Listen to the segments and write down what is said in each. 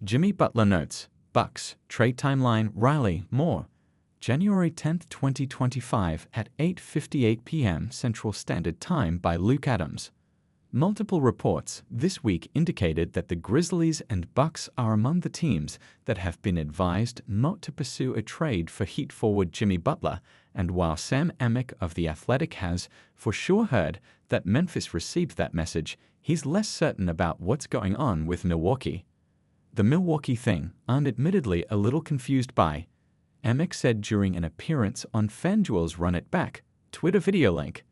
Jimmy Butler notes, Bucks, trade timeline, Riley, more. January 10, 2025 at 8:58 p.m. Central Standard Time by Luke Adams. Multiple reports this week indicated that the Grizzlies and Bucks are among the teams that have been advised not to pursue a trade for Heat forward Jimmy Butler, and while Sam Amick of The Athletic has for sure heard that Memphis received that message, he's less certain about what's going on with Milwaukee. The Milwaukee thing, I'm admittedly a little confused by, Amick said during an appearance on FanDuel's Run It Back Twitter video link.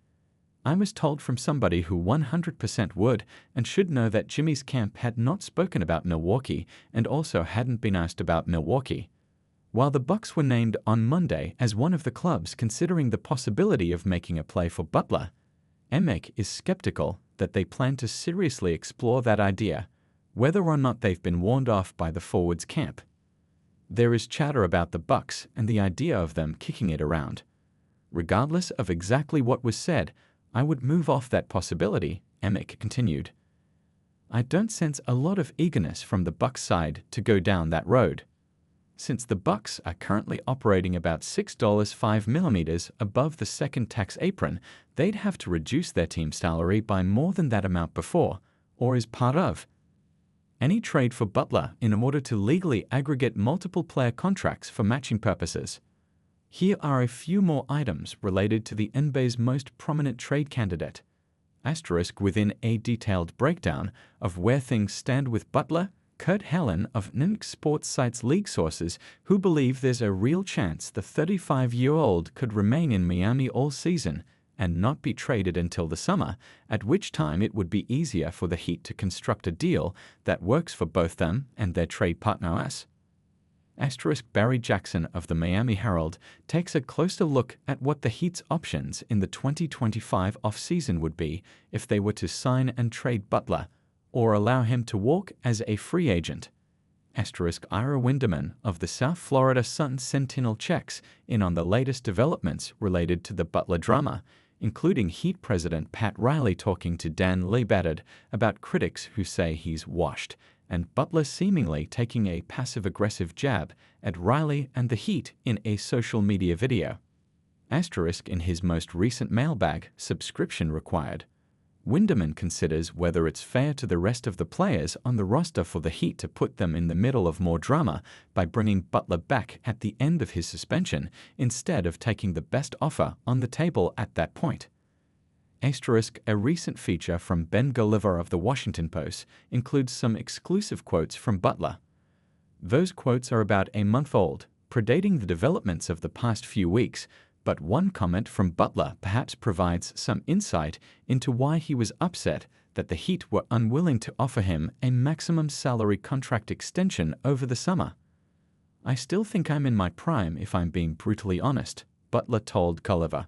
I was told from somebody who 100% would and should know that Jimmy's camp had not spoken about Milwaukee and also hadn't been asked about Milwaukee. While the Bucks were named on Monday as one of the clubs considering the possibility of making a play for Butler, Amick is skeptical that they plan to seriously explore that idea, whether or not they've been warned off by the forwards camp. There is chatter about the Bucks and the idea of them kicking it around. Regardless of exactly what was said, I would move off that possibility, Amick continued. I don't sense a lot of eagerness from the Bucks side to go down that road. Since the Bucks are currently operating about $6.5 above the second tax apron, they'd have to reduce their team salary by more than that amount before, or as part of, any trade for Butler in order to legally aggregate multiple player contracts for matching purposes. Here are a few more items related to the NBA's most prominent trade candidate. Asterisk within a detailed breakdown of where things stand with Butler, Kurt Helen of Amick Sports cites league sources who believe there's a real chance the 35-year-old could remain in Miami all season and not be traded until the summer, at which time it would be easier for the Heat to construct a deal that works for both them and their trade partner us. Asterisk Barry Jackson of the Miami Herald takes a closer look at what the Heat's options in the 2025 offseason would be if they were to sign and trade Butler, or allow him to walk as a free agent. Asterisk Ira Winderman of the South Florida Sun-Sentinel checks in on the latest developments related to the Butler drama, including Heat president Pat Riley talking to Dan Leibadad about critics who say he's washed, and Butler seemingly taking a passive-aggressive jab at Riley and the Heat in a social media video. Asterisk in his most recent mailbag, subscription required. Winderman considers whether it's fair to the rest of the players on the roster for the Heat to put them in the middle of more drama by bringing Butler back at the end of his suspension instead of taking the best offer on the table at that point. Asterisk, a recent feature from Ben Gulliver of The Washington Post includes some exclusive quotes from Butler. Those quotes are about a month old, predating the developments of the past few weeks, but one comment from Butler perhaps provides some insight into why he was upset that the Heat were unwilling to offer him a maximum salary contract extension over the summer. I still think I'm in my prime if I'm being brutally honest, Butler told Gulliver.